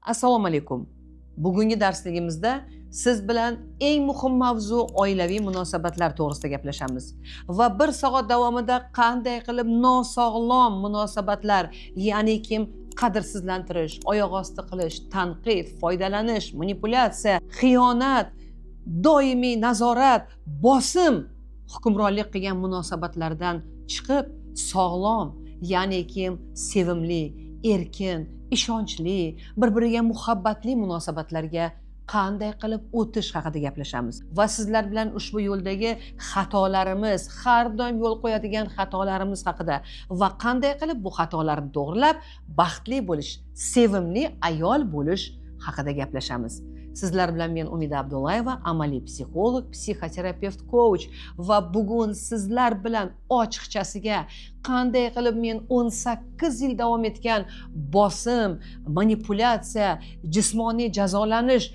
Assalomu alaykum. Bugungi darsligimizda siz bilan eng muhim mavzu oilaviy munosabatlar to'g'risida gaplashamiz va 1 soat davomida qanday qilib nosog'lom munosabatlar, ya'ni qadrsizlantirish, oyoq osti qilish, tanqid, foydalanish, manipulyatsiya, xiyonat, doimiy nazorat, bosim hukmronlik qilgan munosabatlardan chiqib sog'lom, ya'ni sevimli, erkin, ishonchli, bir-biriga muhabbatli munosabatlarga qanday qilib o'tish haqida gaplashamiz va sizlar bilan ushbu yo'ldagi xatolarimiz, har doim yo'l qo'yadigan xatolarimiz haqida va qanday qilib bu xatolarni to'g'rilab baxtli bo'lish, sevimli ayol bo'lish haqida gaplashamiz. Sizlar bilan men Umida Abdullayeva, amaliy psixolog, psixoterapevt, coach va bugun sizlar bilan ochiqchasiga qanday qilib men 18 yil davom etgan bosim, manipulyatsiya, jismoniy jazolanish,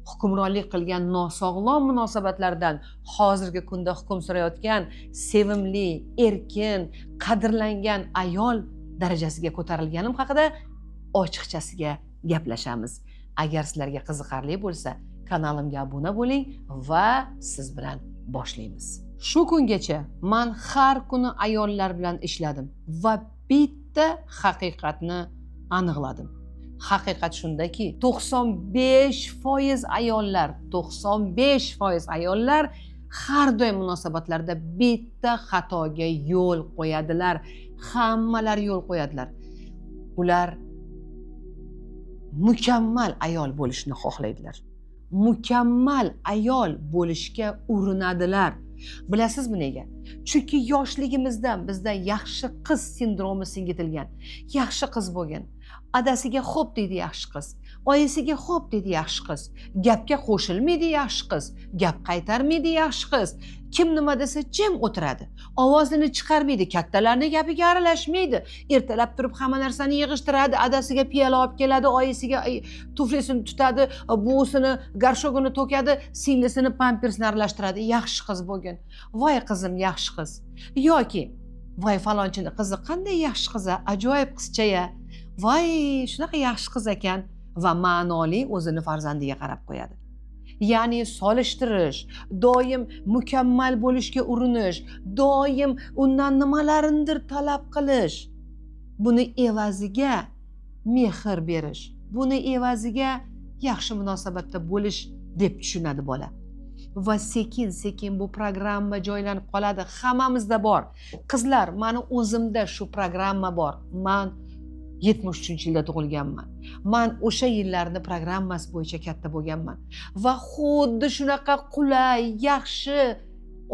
hukmronlik qilgan nosog'lom munosabatlardan hozirgi kunda hukm surayotgan sevimli, erkin, qadrlangan ayol darajasiga ko'tarilganim haqida ochiqchasiga gaplashamiz. Agar sizlarga qiziqarli bo'lsa, kanalimga obuna bo'ling va siz bilan boshlaymiz. Shu kungacha men har kuni ayollar bilan ishladim va bitta haqiqatni aniqladim. Haqiqat shundaki, 95% ayollar har doim munosabatlarda bitta xatoga yo'l qo'yadilar. Hammalar yo'l qo'yadilar. Ular mukammal ayol bo'lishni xohlaydilar. Mukammal ayol bo'lishga urinadilar. Bilasizmi nega? Chunki yoshligimizdan bizda yaxshi qiz sindromi singitilgan. Yaxshi qiz bo'lgan. Adasiga xo'p deydi yaxshi qiz, oyisiga xo'p deydi yaxshi qiz, gapga qo'shilmaydi yaxshi qiz, gap qaytarmaydi yaxshi qiz, kim nima desa jim o'tiradi, ovozini chiqarmaydi, kattalarning gapiga aralashmaydi, ertalab turib hamma narsani yig'ishtiradi, adasiga piyola olib keladi, oyisiga tuflisini tutadi, buvisini garshogini to'kadi, singlisini pampersini aralashtiradi. Yaxshi qiz bo'lgan. Voy qizim yaxshi qiz. Yoki voy falonchini qizi qanday yaxshi qiz, ajoyib qizcha-ya. Voy shunaqa yaxshi qiz ekan va ma'noli o'zini farzandiga qarab qo'yadi. Ya'ni solishtirish, doim mukammal bo'lishga urinish, doim undan nimalarnidir talab qilish. Buni evaziga mehr berish, buni evaziga yaxshi munosabatda bo'lish deb tushunadi bola. Va sekin-sekin bu programma joylanib qoladi. Hammamizda bor. Qizlar, meni o'zimda shu programma bor. Men 73-yilda tug'ilganman. Men o'sha yillarni programmasi bo'yicha katta bo'lganman va xuddi shunaqa qulay, yaxshi,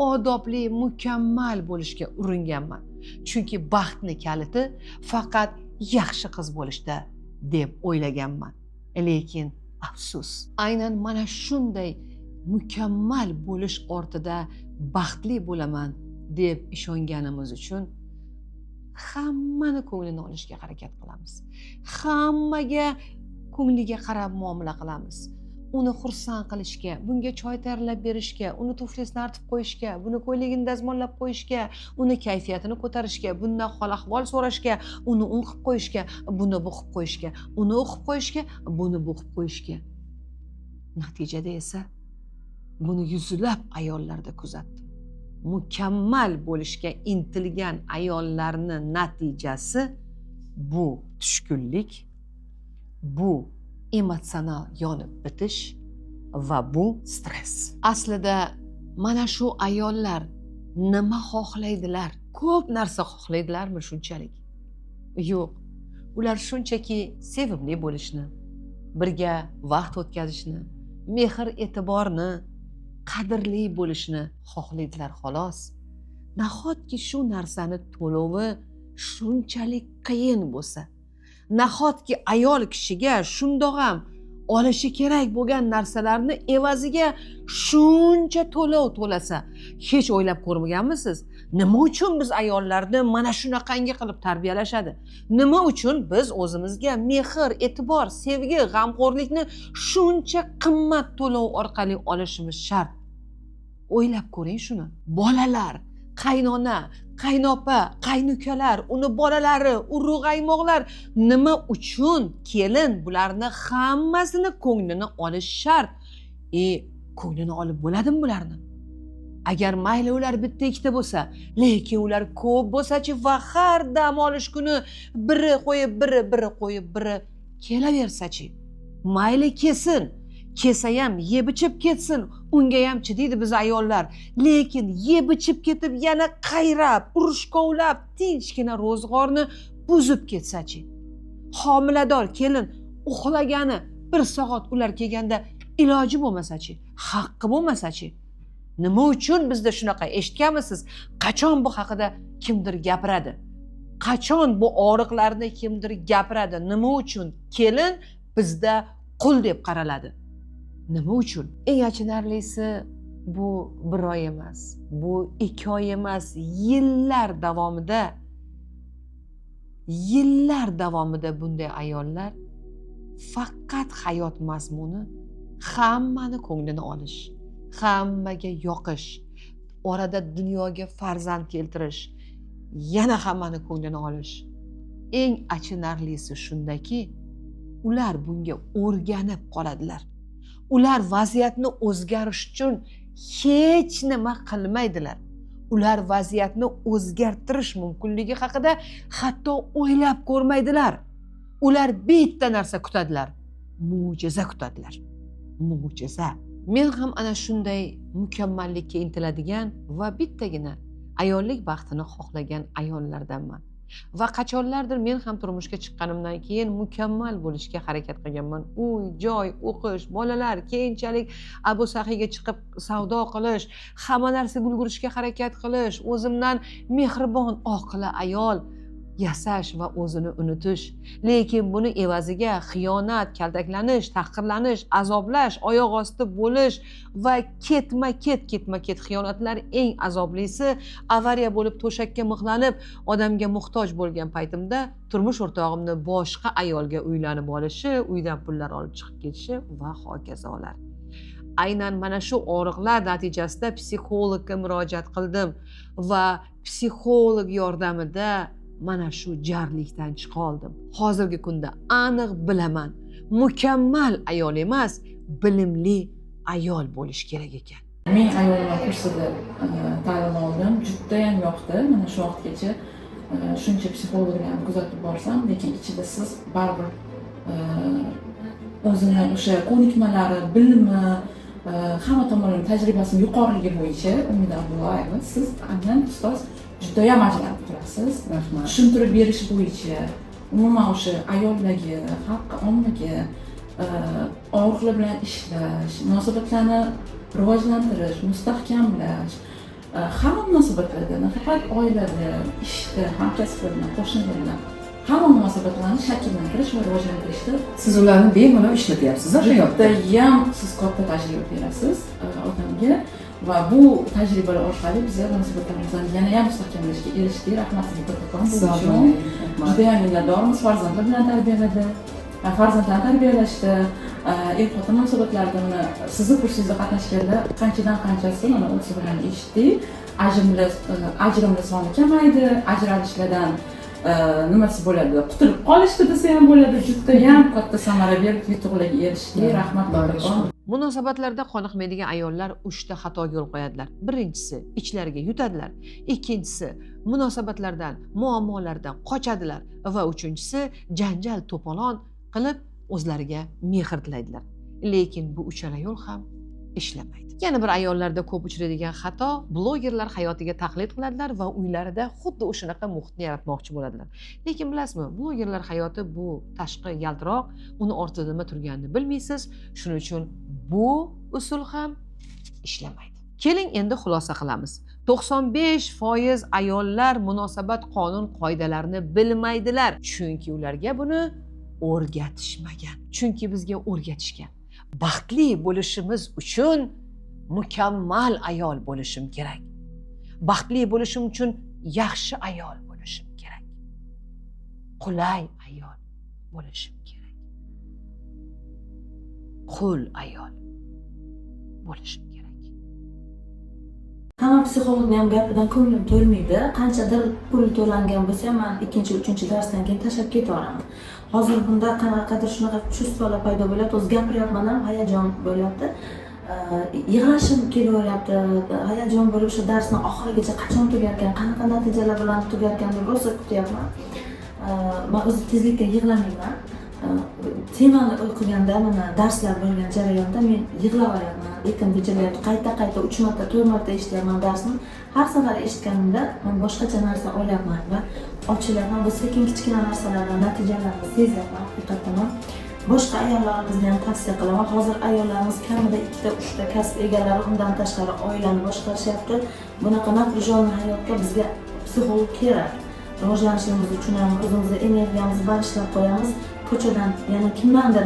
odobli, mukammal bo'lishga uringanman. Chunki baxtni kaliti faqat yaxshi qiz bo'lishda deb o'ylaganman. Lekin afsus, aynan mana shunday mukammal bo'lish ortida baxtli bo'laman deb ishonganimiz uchun hammani ko'nglini olishga harakat qilamiz. Hammaga ko'ngliga qarab muomala qilamiz. Uni xursand qilishga, bunga choy tayyorlab berishga, uni tuflisini artib qo'yishga, buni ko'yligini dazmollab qo'yishga, uni kayfiyatini ko'tarishga, bundan hol-ahvol so'rashga, uni u qilib qo'yishga, buni bu qilib qo'yishga, uni u qilib qo'yishga, buni bu qilib qo'yishga. Natijada esa buni yuzlab ayollarda kuzatdim. Mukammal bo'lishga intilgan ayollarning natijasi bu tushkunlik, bu emotsional yonib bitish va bu stress. Aslida mana shu ayollar nima xohlaydilar? Ko'p narsa xohlaydilarmi shunchalik? Yo'q. Ular shunchaki sevimli bo'lishni, birga vaqt o'tkazishni, mehr e'tiborni, qadrli bo'lishni xohlaydilar xolos. Nahotki shu narsani to'lovi shunchalik qiyin bo'lsa, nahotki ayol kishiga shundoq ham olishi kerak bo'lgan narsalarni evaziga shuncha to'lov to'lasa, hech o'ylab ko'rmaganmisiz? Nima uchun biz ayollarni mana shunaqangi qilib tarbiyalashadi? Nima uchun biz o'zimizga mehr, e'tibor, sevgi, g'amxo'rlikni shuncha qimmat to'lov orqali olishimiz shart? O'ylab ko'ring shuni. Bolalar qaynona, qaynopa, qaynukalar, uni bolalari, urug' aymoqlar nima uchun kelin bularni hammasini ko'nglini olish shart? Ko'nglini olib bo'ladimi bularni? Agar mayli ular bitta ikkita bo'lsa, lekin ular ko'p bo'lsa-chi va har dam olish kuni biri qo'yib biri qo'yib biri kelaversa-chi? Mayli kelsin, kelsa ham yeb ichib ketsin, unga ham chidaydi biz ayollar. Lekin yeb ichib ketib yana qayrab, urushkovlab, tinchgina ro'zg'orni buzib ketsa-chi? Homilador kelin uxlagani 1 soat ular kelganda iloji bo'lmasa-chi? Haqqi bo'lmasa-chi? Nima uchun bizda shunaqa eshitganmisiz? Qachon bu haqida kimdir gapiradi? Qachon bu og'riqlarni kimdir gapiradi? Nima uchun kelin bizda qul deb qaraladi? Nima uchun? Eng achinarlisi bu 1 oy emas, bu 2 oy emas, yillar davomida bunday ayollar faqat hayot mazmuni hammani ko'nglini olish, hammaga yoqish, orada dunyoga farzand keltirish, yana hammani ko'nglini olish. Eng achinarlisi shundaki, ular bunga o'rganib qoladilar. Ular vaziyatni o'zgarish uchun hech nima qilmaydilar. Ular vaziyatni o'zgartirish mumkinligi haqida hatto o'ylab ko'rmaydilar. Ular bitta narsa kutadilar. Mo'jiza kutadilar. Mo'jiza. Men ham ana shunday mukammallikka intiladigan va bittagina ayollik baxtini xohlagan ayollardanman. Va qachonlardir men ham turmushga chiqqanimdan keyin mukammal bo'lishga harakat qilganman. Uy, joy, o'qish, bolalar, keyinchalik Abu Sahiga chiqib savdo qilish, hamma narsaga ulgurishga harakat qilish, o'zimdan mehribon, oqila ayol yasash va o'zini unutish. Lekin buni evaziga xiyonat, kaltaklanish, tahqirlanish, azoblash, oyoq osti bo'lish va ketma-ket xiyonatlar eng azoblisi. Avariya bo'lib to'shakka mixlanib, odamga muhtoj bo'lgan paytimda turmush o'rtog'imni boshqa ayolga uylanib olishi, uydan pullar olib chiqib ketishi va hokazolar. Aynan mana shu og'riqlar natijasida psixologga murojaat qildim va psixolog yordamida mana shu jarlikdan chiqa oldim. Hozirgi kunda aniq bilaman, mukammal ayol emas, bilimli ayol bo'lish kerak ekan. Men ayollar kursida ta'lim oldim, juda ham yoqdi. Mana shu vaqtgacha shuncha psixologlarni kuzatib borsam, lekin ichida siz baribir o'zini o'sha ko'nikmalari, bilimi, hamma tomonlama tajribasi yuqoriligi bo'yicha Umida Abdullayeva, siz aynan ustoz judayam ajralib turasiz. Rahmat. Tushuntirib berish bo'yicha umuman o'sha ayoldagi, xalqqa, ommaga og'riqlar bilan ishlash, munosabatlarni rivojlantirish, mustahkamlash, hamma munosabatlarda, nafaqat oilada, ishda, hamkasblar bilan, qo'shnilar bilan hamma munosabatlarni shakllantirish va rivojlantirishda siz ularni bemalol ishlatyapsiz hayotda. Judayam siz katta tajriba berasiz odamga va bu tajribalar orqali biz munosabatlarimizni yana ham mustahkamlashga erishdik. Rahmat sizga kattakon bu uchun. Judayam minnatdormiz. Farzandlar bilan tarbiyaladi. Farzandlarni tarbiyalashda, er-xotin munosabatlarida mana sizni kursingizda qatnashganlar qanchadan qanchasi mana o'zi bilan eshitdik. Ajrimlar soni kamaydi, ajralishlardan nimasi bo'ladi, qutulib qolishdi desa ham bo'ladi. Judayam katta samara berib, yutuqlarga erishdik. Rahmat kattakon. Munosabatlarda qoniqmaydigan ayollar 3 ta xatoga yo'l qo'yadilar. Birinchisi, ichlariga yutadilar. Ikkinchisi, munosabatlardan, muammolardan qochadilar va uchinchisi, janjal to'polon qilib o'zlariga mehr tilaydilar. Lekin bu uchala yo'l ham ishlamaydi. Yana bir ayollarda ko'p uchraydigan xato, blogerlar hayotiga taqlid qiladilar va uylarida xuddi o'shanaqa muhitni yaratmoqchi bo'ladilar. Lekin bilasizmi, blogerlar hayoti bu tashqi yaltiroq, uni ortida nima turganini bilmaysiz. Shuning uchun bu usul ham ishlamaydi. Keling endi xulosa qilamiz. 95% ayollar munosabat qonun qoidalarini bilmaydilar, chunki ularga buni o'rgatishmagan. Chunki bizga o'rgatishgan. Baxtli bo'lishimiz uchun mukammal ayol bo'lishim kerak. Baxtli bo'lishim uchun yaxshi ayol bo'lishim kerak. Qulay ayol bo'lishim kerak. Qul ayol bo'lishim kerak. hamma psixologni ham gapidan ko'nglim to'lmaydi. Qanchadir pul to'langan bo'lsa ham men ikkinchi, uchinchi darsdan keyin tashlab ketaveraman. Hozir bunda qanaqadir shunaqa chuvstvalar paydo bo'lyapti. O'zi gapiryapman ham, hayajon bo'lyapti. Yig'lashim kelaveryapti. Hayajon bo'lib o'sha darsni oxirigacha qachon tugarkan, qanaqa natijalar bilan tugarkan deb rosa kutyapman. Men o'zim tezlikda yig'lamayman. Temani o'qiganda, mana darslar bo'lgan jarayonda men yig'lavaryapman. Lekin bejiryapti. Qayta 3 marta, 4 marta eshityapman darsni. Har safar eshitganimda men boshqacha narsa o'ylayapman va ochilyapman. Bu sekin kichkina narsalardan natijalarni sezyapman. Haqiqatan boshqa ayollarimizni ham tavsiya qilaman. Hozir ayollarimiz kamida 2-3 ta kasb egalari, undan tashqari oilani boshqarishyapti. Bunaqa napряженный hayotga bizga psixolog kerak. Rivojlanishimiz uchun ham o'zimizning energiyamizni bag'ishlab qo'yamiz. Ko'chadan yana kimdandir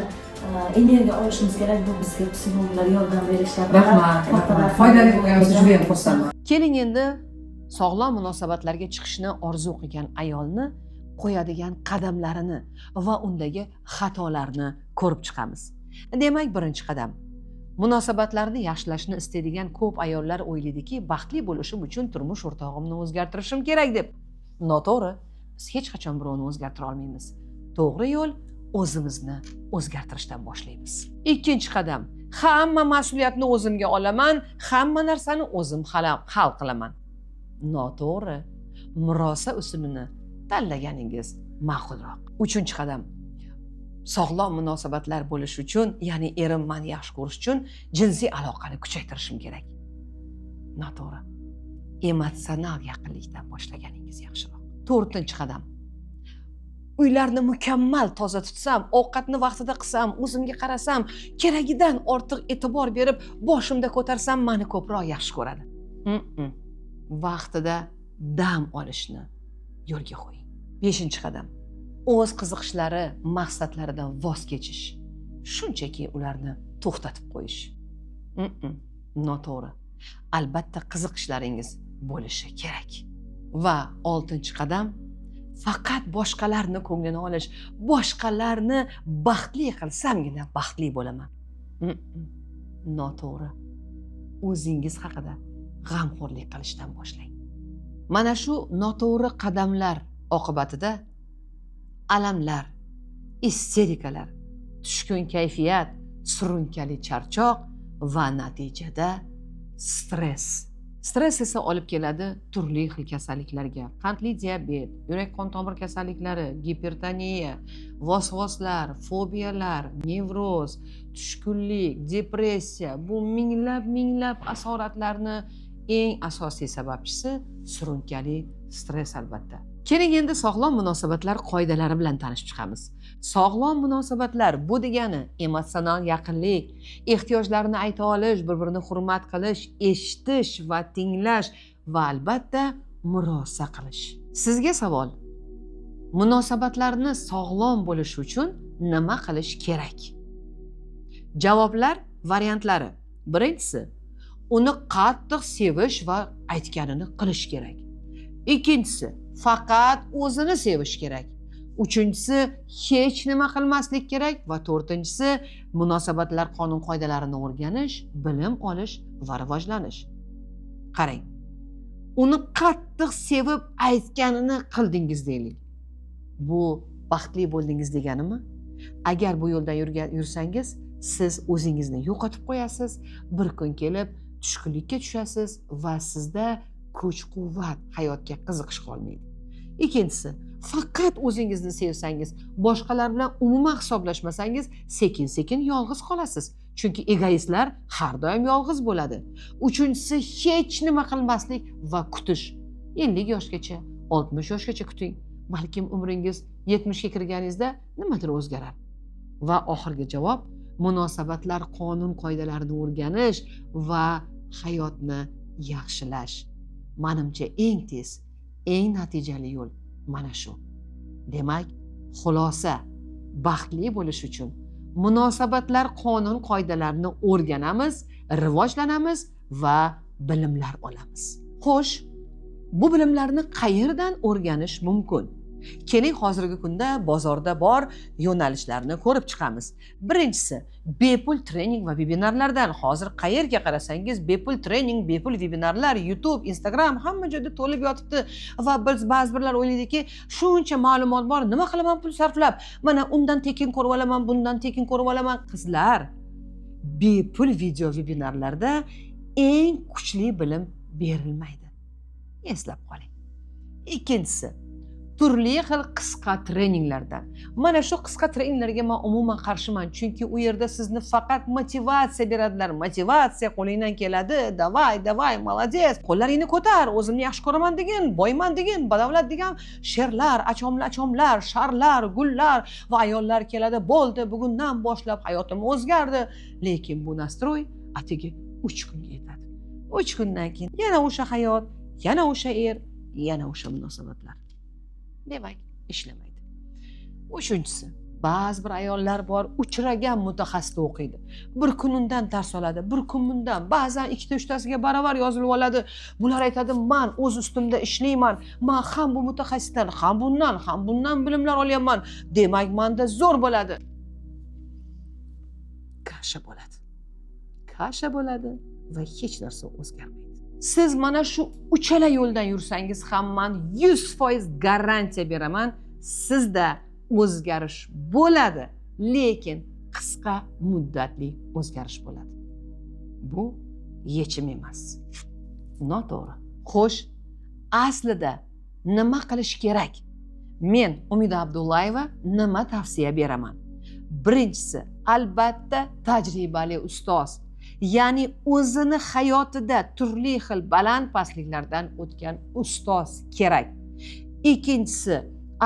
energiya olishimiz kerak. Bu bizga psixologlar yordam berishadi. Rahmat. Foydali bo'lganingizga juda ham xursandman. Keling endi sog'lom munosabatlarga chiqishni orzu qilgan ayolni qo'yadigan qadamlarini va undagi xatolarni ko'rib chiqamiz. Demak, birinchi qadam. Munosabatlarni yaxshilashni istaydigan ko'p ayollar o'ylaydiki, baxtli bo'lishim uchun turmush o'rtog'imni o'zgartirishim kerak deb. Noto'g'ri. Biz hech qachon birovni o'zgartira olmaymiz. To'g'ri yo'l o'zimizni o'zgartirishdan boshlaymiz. Ikkinchi qadam. Hamma mas'uliyatni o'zimga olaman, hamma narsani o'zim hal qilaman. Noto'g'ri. Murosa usulini tanlaganingiz ma'qulroq. Uchinchi qadam. Sog'lom munosabatlar bo'lish uchun, ya'ni erim meni yaxshi ko'rish uchun jinsiy aloqani kuchaytirishim kerak. Noto'g'ri. Emotsional yaqinlikdan boshlaganingiz yaxshiroq. To'rtinchi qadam. Uylarni mukammal toza tutsam, ovqatni vaqtida qilsam, o'zimga qarasam, keragidan ortiq e'tibor berib, boshimda ko'tarsam, meni ko'proq yaxshi ko'radi. Vaqtida dam olishni yo'lga qo'ying. 5-qadam. O'z qiziqishlari, maqsadlaridan voz kechish. Shunchaki ularni to'xtatib qo'yish. Noto'g'ri. Albatta qiziqishlaringiz bo'lishi kerak. Va 6-qadam. Faqat boshqalarni ko'nglini olish, boshqalarni baxtli qilsamgina baxtli bo'laman. Noto'g'ri. O'zingiz haqida g'amxo'rlik qilishdan boshlang. Mana shu noto'g'ri qadamlar oqibatida alamlar, isterikalar, tushkun kayfiyat, surunkali charchoq va natijada stress. Stress esa olib keladi turli xil kasalliklarga. Qandli diabet, yurak-qon tomir kasalliklari, gipertoniya, vasvaslar, fobiyalar, nevroz, tushkunlik, depressiya. Bu minglab asoratlarni eng asosiy sababchisi surunkali stress albatta. Keling endi sog'lom munosabatlar qoidalari bilan tanishib chiqamiz. Sog'lom munosabatlar bu degani emotsional yaqinlik, ehtiyojlarni ayta olish, bir-birini hurmat qilish, eshitish va tinglash va albatta murosa qilish. Sizga savol. Munosabatlarni sog'lom bo'lishi uchun nima qilish kerak? Javoblar variantlari. Birinchisi, uni qattiq sevish va aytganini qilish kerak. Ikkinchisi, faqat o'zini sevish kerak. Uchinchisi, hech nima qilmaslik kerak va to'rtinchisi, munosabatlar qonun-qoidalarini o'rganish, bilim olish va rivojlanish. Qarang. Uni qattiq sevib aytganini qildingiz deylik. Bu baxtli bo'ldingiz deganimi? Agar bu yo'ldan yursangiz, siz o'zingizni yo'qotib qo'yasiz, bir kun kelib tushkunlikka tushasiz va sizda kuch-quvvat, hayotga qiziqish qolmaydi. Ikkinchisi, faqat o'zingizni sevsangiz, boshqalar bilan umuman hisoblashmasangiz, sekin-sekin yolg'iz qolasiz. Chunki egoistlar har doim yolg'iz bo'ladi. Uchinchisi, hech nima qilmaslik va kutish. 50 yoshgacha, 60 yoshgacha kuting. Balkim umringiz 70 ga kirganingizda nimadir o'zgarar. Va oxirgi javob, munosabatlar qonun-qoidalarini o'rganish va hayotni yaxshilash. Menimcha eng tez, eng natijali yo'l mana shu. Demak, xulosa, baxtli bo'lish uchun munosabatlar qonun-qoidalarini o'rganamiz, rivojlanamiz va bilimlar olamiz. Xo'sh, bu bilimlarni qayerdan o'rganish mumkin? Keling, hozirgi kunda bozorda bor yo'nalishlarni ko'rib chiqamiz. Birinchisi, bepul trening va vebinarlardan. Hozir qayerga qarasangiz bepul trening, bepul vebinarlar, YouTube, Instagram hamma joyda to'lib yotibdi va biz ba'zi birlar o'ylaydiki, shuncha ma'lumot bor, nima qilaman pul sarflab? Mana undan tekin ko'rib olaman, bundan tekin ko'rib olaman. Qizlar, bepul video vebinarlarda eng kuchli bilim berilmaydi. Eslab qoling. Ikkinchisi, turli xil qisqa treninglardan. Mana shu qisqa treninglarga men umuman qarshiman, chunki u yerda sizni faqat motivatsiya beradilar. Motivatsiya qo'lingdan keladi, davay, молодец, qo'llaringni ko'tar, o'zimni yaxshi ko'raman degin, boyman degin, badavlat degan she'rlar, achomlar, sharlar, gullar va ayollar keladi. Bo'ldi, bugundan boshlab hayotim o'zgardi. Lekin bu nastroy atigi 3 kunga yetadi. 3 kundan keyin yana o'sha hayot, yana o'sha er, yana o'sha munosabatlar. Demak, ishlamaydi. Uchinchisi, ba'zi bir ayollar bor, uchragan mutaxassisda o'qiydi. Bir kun undan dars oladi, bir kun bundan, ba'zan 2-3tasiga baravar yozilib oladi. Bular aytadi, "Men o'z ustimda ishlayman. Men ham bu mutaxassisdan, ham bundan bilimlar olyapman. Demak, menda zo'r bo'ladi." Kasha bo'ladi va hech narsa o'zgarmaydi. Siz mana shu uchala yo'ldan yursangiz ham men 100% garantiya beraman, sizda o'zgarish bo'ladi, lekin qisqa muddatli o'zgarish bo'ladi. Bu yechim emas. Noto'g'ri. Xo'sh, aslida nima qilish kerak? Men Umida Abdullayeva nima tavsiya beraman? Birinchisi, albatta tajribali ustoz. Ya'ni o'zini hayotida turli xil baland pastliklardan o'tgan ustoz kerak. Ikkinchisi,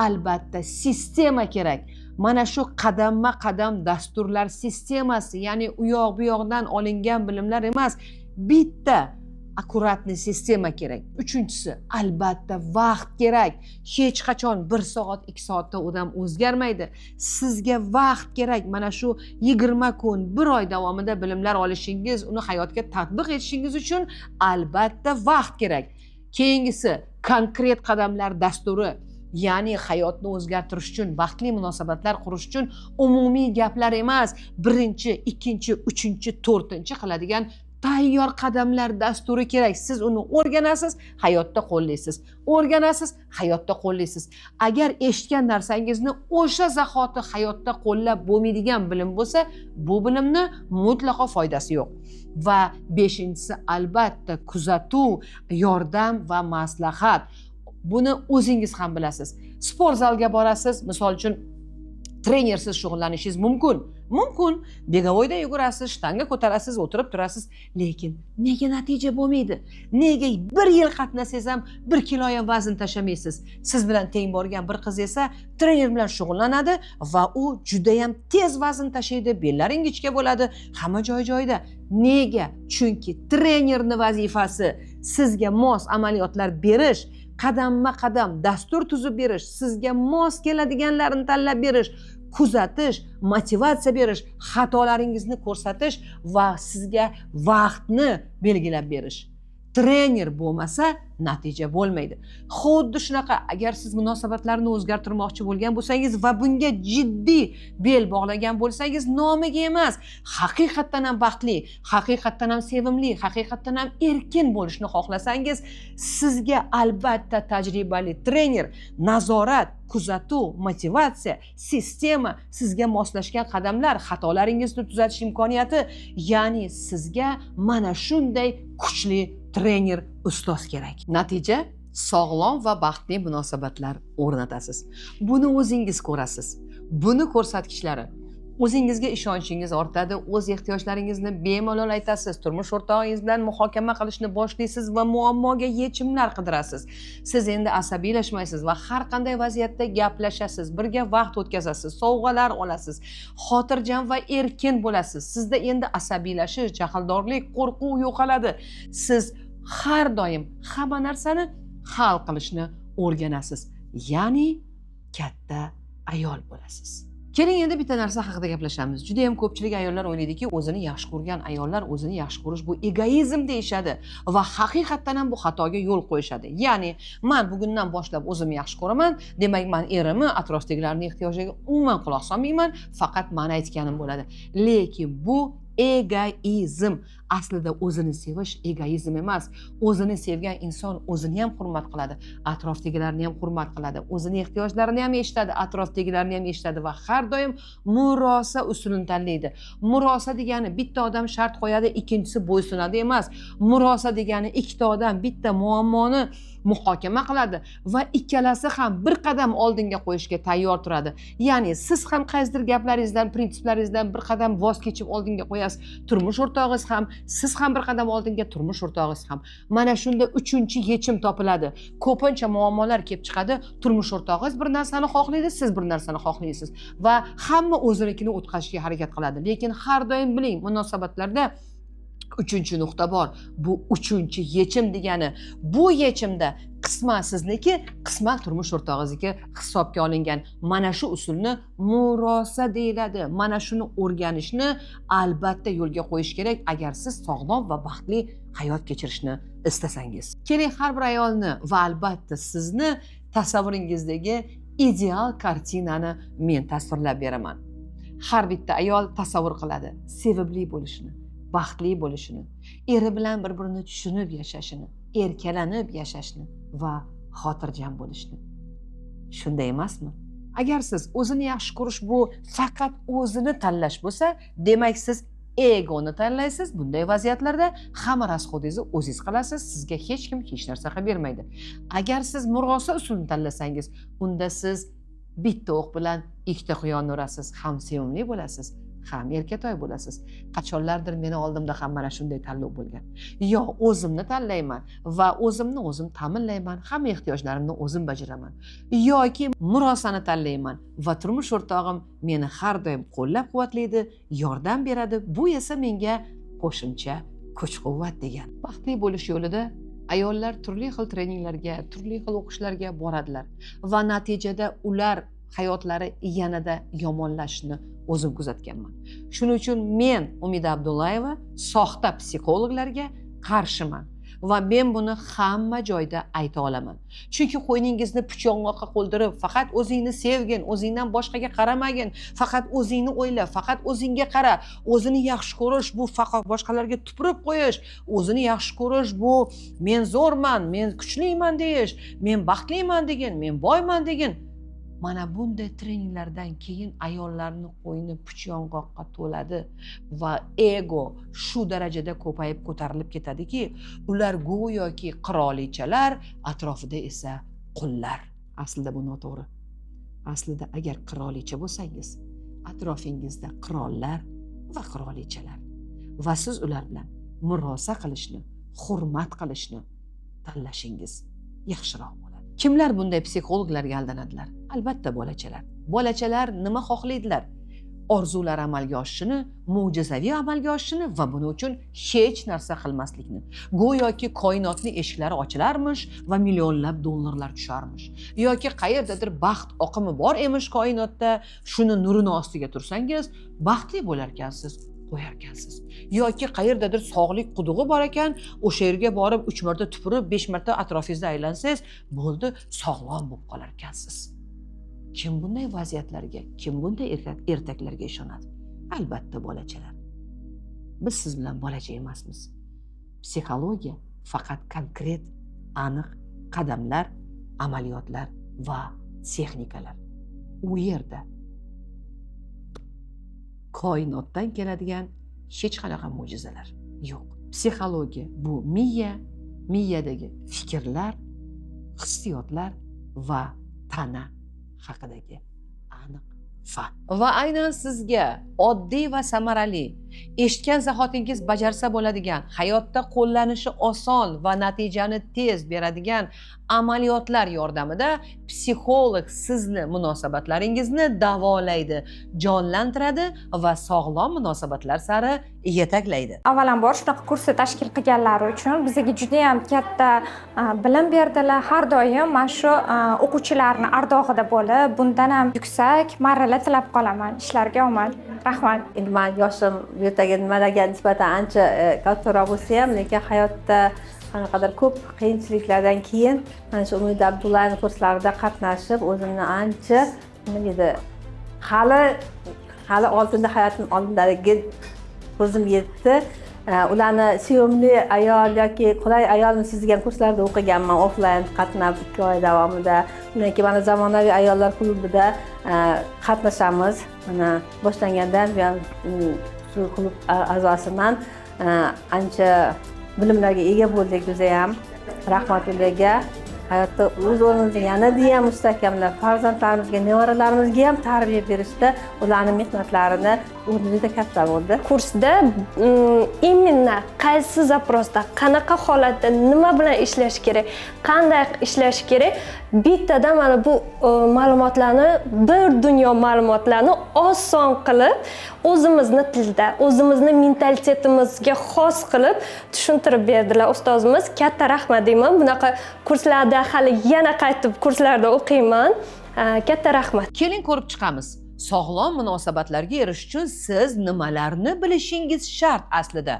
albatta sistema kerak. Mana shu qadamma-qadam dasturlar sistemasi, ya'ni u yoq bu yoqdan olingan bilimlar emas, bitta akkuratni sistema kerak. Uchinchisi, albatta vaqt kerak. Hech qachon 1 soat, 2 soatda odam o'zgarmaydi. Sizga vaqt kerak. Mana shu 20 kun, 1 oy davomida bilimlar olishingiz, uni hayotga tatbiq etishingiz uchun albatta vaqt kerak. Keyingisi, konkret qadamlar dasturi. Ya'ni hayotni o'zgartirish uchun, vaqtli munosabatlar qurish uchun umumiy gaplar emas, 1-chi, 2-chi, 3-chi, 4-chi qiladigan tayyor qadamlar dasturi kerak. Siz uni o'rganasiz, hayotda qo'llaysiz. O'rganasiz, hayotda qo'llaysiz. Agar eshitgan narsangizni o'sha zahoti hayotda qo'llab bo'lmaydigan bilim bo'lsa, bu bilimni mutlaqo foydasi yo'q. Va 5-inchisi, albatta kuzatuv, yordam va maslahat. Buni o'zingiz ham bilasiz. Sport zalga borasiz, misol uchun trenersiz shug'ullanishingiz mumkin. Begovoyda yugurasiz, shtanga ko'tarasiz, o'tirib turasiz, lekin nega natija bo'lmaydi? Nega 1 yil qatnasangiz ham 1 kilo ham vazn tashamaysiz? Siz bilan teng borgan bir qiz esa trener bilan shug'ullanadi va u juda ham tez vazn tashlaydi, bellari ingichka bo'ladi, hamma joyida. Nega? Chunki trenerning vazifasi sizga mos amaliyotlar berish, qadamma-qadam dastur tuzib berish, sizga mos keladiganlarni tanlab berish, kuzatish, motivatsiya berish, xatolaringizni ko'rsatish va sizga vaqtni belgilab berish. Trener bo'lmasa natija bo'lmaydi. Xuddi shunaqa, agar siz munosabatlarni o'zgartirmoqchi bo'lgan bo'lsangiz va bunga jiddiy bel bog'lagan bo'lsangiz, nomiga emas, haqiqatdan ham baxtli, haqiqatdan ham sevimli, haqiqatdan ham erkin bo'lishni xohlasangiz, sizga albatta tajribali trener, nazorat, kuzatuv, motivatsiya, sistema, sizga moslashgan qadamlar, xatolaringizni tuzatish imkoniyati, ya'ni sizga mana shunday kuchli trener, ustoz kerak. Natija, sog'lom va baxtli munosabatlar o'rnatasiz. Buni o'zingiz ko'rasiz. Buni ko'rsatkichlari o'zingizga ishonchingiz ortadi, o'z ehtiyojlaringizni bemalol aytasiz, turmush o'rtog'ingiz bilan muhokama qilishni boshlaysiz va muammoga yechimlar qidirasiz. Siz endi asabiylashmaysiz va har qanday vaziyatda gaplashasiz, birga vaqt o'tkazasiz, sovg'alar olasiz, xotirjam va erkin bo'lasiz. Sizda endi asabiylashish, jahldorlik, qo'rquv yo'qoladi. Siz har doim hamma narsani hal qilishni o'rganasiz. Ya'ni katta ayol bo'lasiz. Keling endi bitta narsa haqida gaplashamiz. Juda ham ko'pchilik ayollar o'ylaydiki, o'zini yaxshi ko'rgan ayollar o'zini yaxshi ko'rish bu egoizm deyishadi va haqiqatdan ham bu xatoga yo'l qo'yishadi. Ya'ni, men bugundan boshlab o'zimni yaxshi ko'raman, demak men erimni, atrofdagilarning ehtiyojiga umuman quloq solmayman, faqat men aytganim bo'ladi. Lekin bu egoizm. Aslida o'zini sevish egoizm emas. O'zini sevgan inson o'zini ham hurmat qiladi, atrofdagilarni ham hurmat qiladi, o'zini ehtiyojlarini ham eshitadi, atrofdagilarni ham eshitadi va har doim murosa usulini tanlaydi. Murosa degani bitta odam shart qo'yadi, ikkinchisi bo'ysunadi emas. Murosa degani ikkita odam bitta muammoni muhokama qiladi va ikkalasi ham bir qadam oldinga qo'yishga tayyor turadi. Ya'ni siz ham qaysidir gaplaringizdan, prinsiplaringizdan bir qadam voz kechib oldinga qo'yasiz. Turmush o'rtog'ingiz ham, siz ham bir qadam oldinga, turmush o'rtog'ingiz ham. Mana shunda uchinchi yechim topiladi. Ko'pincha muammolar kelib chiqadi. Turmush o'rtog'ingiz bir narsani xohlaydi, siz bir narsani xohlaysiz va hamma o'zinikini o'tkazishga harakat qiladi. Lekin har doim biling, munosabatlarda uchinchi nuqta bor. Bu uchinchi yechim degani, bu yechimda qisman sizniki, qisman turmush o'rtog'ingizniki hisobga olingan. Mana shu usulni murosa deyiladi. Mana shuni o'rganishni albatta yo'lga qo'yish kerak agar siz sog'lom va baxtli hayot kechirishni istasangiz. Keling, har bir ayolni va albatta sizni tasavvuringizdagi ideal kartinani men tasvirlab beraman. Har bitta ayol tasavvur qiladi sevimli bo'lishini, baxtli bo'lishini, eri bilan bir-birini tushunib yashashini, erkalanib yashashni va xotirjam bo'lishni. Shunday emasmi? Agar siz o'zini yaxshi ko'rish bu faqat o'zini tanlash bo'lsa, demak siz egoni tanlaysiz. Bunday vaziyatlarda hamma rasxodingizni o'zingiz qilasiz, sizga hech kim hech narsa qilib bermaydi. Agar siz murosa usulini tanlasangiz, unda siz bitta o'q bilan ikkita quyon urasiz, ham sevimli bo'lasiz, ham erkatoy bo'lasiz. Qachonlardir meni oldimda ham mana shunday tanlov bo'lgan. Yo o'zimni tanlayman va o'zimni o'zim ta'minlayman, hamma ehtiyojlarimni o'zim bajaraman. Yoki murosani tanlayman va turmush o'rtog'im meni har doim qo'llab-quvvatlaydi, yordam beradi. Bu esa menga qo'shimcha kuch-quvvat degan. Baxtli bo'lish yo'lida ayollar turli xil treninglarga, turli xil o'qishlarga boradilar va natijada ular hayotlari yanada yomonlashishini o'zim kuzatganman. Shuning uchun men Umida Abdullayeva soxta psixologlarga qarshiman va men buni hamma joyda ayta olaman. Chunki qo'yningizni puchong'oqqa qo'ldirib, faqat o'zingni sevgin, o'zingdan boshqaga qaramagin, faqat o'zingni o'yla, faqat o'zingga qara. O'zini yaxshi ko'rish bu faqat boshqalarga tupurib qo'yish, o'zini yaxshi ko'rish bu men zo'rman, men kuchliman deyish, men baxtliman degin, men boyman degin. Mana bunday treninglardan keyin ayollarning qo'yni puchong'oqqa to'ladi va ego shu darajada ko'payib ko'tarilib ketadiki, ular go'yoki qirolichalar, atrofida esa qullar. Aslida bu noto'g'ri. Aslida agar qirolicha bo'lsangiz, atrofingizda qirollar va qirolichalar va siz ular bilan murosa qilishni, hurmat qilishni tanlashingiz yaxshiroq bo'ladi. Kimlar bunday psixologlarga aldanadilar? Albatta bolachalar. Bolachalar nima xohlaydilar? Orzulari amalga oshishini, mo'jizaviy amalga oshishini va buning uchun hech narsa qilmaslikni. Go'yoki koinotning eshiklari ochilarmish va millionlab dollarlar tusharmish. Yoki qayerdadir baxt oqimi bor emish koinotda, shuni nurini ostiga tursangiz, baxtli bo'larkansiz. Qo'yarkansiz. Yoki qayerdadir sog'lik qudug'i bor ekan, o'sha yerga borib 3 marta tupurib, 5 marta atrofingizda aylansangiz, bo'ldi, sog'lom bo'lib qolarkansiz. Kim bunday vaziyatlarga, kim bunday ertaklarga ishonadi? Albatta bolachalar. Biz siz bilan bolacha emasmiz. Psixologiya faqat konkret, aniq qadamlar, amaliyotlar va texnikalar. U yerda koinotdan keladigan hech qanaqa mo'jizalar yo'q. Psixologiya bu miyadagi fikrlar, hissiyotlar va tana haqidagi aniq fan. Va aynan sizga oddiy va samarali eshitgan zahotingiz bajarsa bo'ladigan, hayotda qo'llanishi oson va natijani tez beradigan amaliyotlar yordamida psixolog sizni munosabatlaringizni davolaydi, jonlantiradi va sog'lom munosabatlar sari yetaklaydi. Avvalambor shunaqa kursni tashkil qilganlari uchun bizga juda ham katta bilim berdilar. Har doim mana shu o'quvchilarni ardog'ida bo'lib, bundan ham yuksak marralar tilab qolaman. Ishlarga omad. Rahmat. Endi men yoshim bu yerdagi nimalarga nisbatan ancha kattaroq bo'lsa ham, lekin hayotda qanaqadir ko'p qiyinchiliklardan keyin mana shu Umid Abdullayevning kurslarida qatnashib, o'zimni ancha nima deydi, hali oldinda hayotning oldindagi ko'zim yetdi. Ularni sevimli ayol yoki qulay ayolmisiz degan kurslarda o'qiganman, offlayn qatnab 2 oy davomida. Undan keyin mana zamonaviy ayollar klubida qatnashamiz. Mana boshlangandan buyon shu klub a'zosiman. Ancha bilimlarga ega bo'ldik o'zi ham. Rahmat ularga. Hayotda o'z o'rnimizni yanada ham mustahkamlab, farzandlarimizga, nevaralarimizga ham tarbiya berishda ularning mehnatlarini o'rni juda katta bo'ldi. Kursda именно qaysi zaprosda, qanaqa holatda nima bilan ishlash kerak, qanday ishlash kerak, bittada mana bu ma'lumotlarni, bir dunyo ma'lumotlarni oson qilib, o'zimizni tilda, o'zimizni mentalitetimizga xos qilib tushuntirib berdilar ustozimiz. Katta rahmat deyman. Bunaqa kurslarda hali yana qaytib kurslarda o'qiyman. Katta rahmat. Keling ko'rib chiqamiz. Sog'lom munosabatlarga erishish uchun siz nimalarni bilishingiz shart aslida?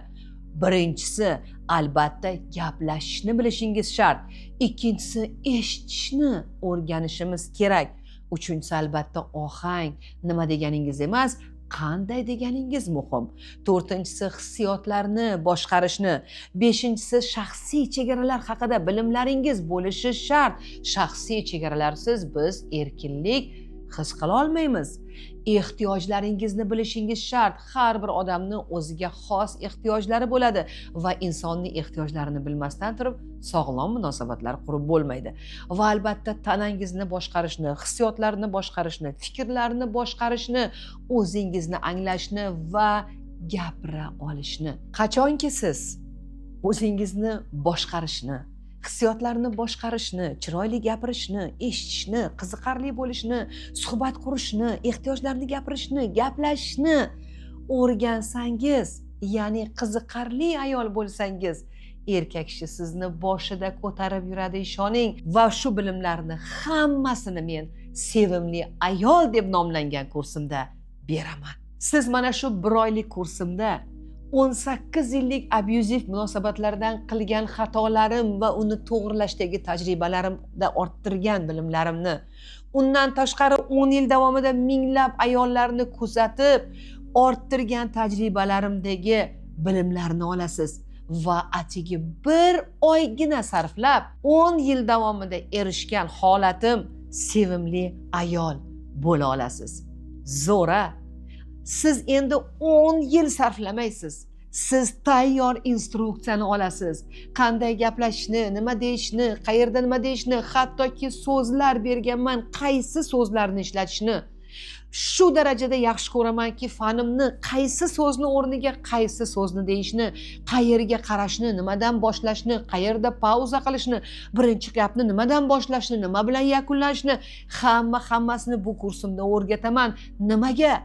Birinchisi, albatta gaplashishni bilishingiz shart. Ikkinchisi, eshitishni o'rganishimiz kerak. Uchinchisi, albatta ohang, nima deganingiz emas, qanday deganingiz muhim. To'rtinchisi, hissiyotlarni boshqarishni. Beshinchisi, shaxsiy chegaralar haqida bilimlaringiz bo'lishi shart. Shaxsiy chegaralarsiz biz erkinlik his qila olmaymiz. Ehtiyojlaringizni bilishingiz shart. Har bir odamning o'ziga xos ehtiyojlari bo'ladi va insonning ehtiyojlarini bilmasdan turib sog'lom munosabatlar qurib bo'lmaydi. Va albatta tanangizni boshqarishni, hissiyotlarni boshqarishni, fikrlarni boshqarishni, o'zingizni anglashni va gapira olishni. Qachonki siz o'zingizni boshqarishni, hissiyotlarni boshqarishni, chiroyli gapirishni, eshitishni, qiziqarli bo'lishni, suhbat qurishni, ehtiyojlarni gapirishni, gaplashishni o'rgansangiz, ya'ni qiziqarli ayol bo'lsangiz, erkak kishi sizni boshida ko'tarib yuradi, ishoning. Va shu bilimlarni hammasini men sevimli ayol deb nomlangan kursimda beraman. Siz mana shu 1 oylik kursimda 18 yillik abyuziv munosabatlardan qilgan xatolarim va uni to'g'rilashdagi tajribalarimda orttirgan bilimlarimni, undan tashqari 10 yil davomida minglab ayollarni kuzatib orttirgan tajribalarimdagi bilimlarni olasiz va atigi 1 oygina sarflab 10 yil davomida erishgan holatim sevimli ayol bo'la olasiz. Zo'ra. Siz endi 10 yil sarflamaysiz. Siz tayyor instruksiyani olasiz. Qanday gaplashishni, nima deyishni, qayerda nima deyishni, hattoki so'zlar berganman, qaysi so'zlarni ishlatishni. Shu darajada yaxshi ko'ramanki, fanimni qaysi so'zni o'rniga qaysi so'zni deyishni, qayerga qarashni, nimadan boshlashni, qayerda pauza qilishni, birinchi gapni nimadan boshlashni, nima bilan yakunlashni, hammasini bu kursimda o'rgataman. Nimaga?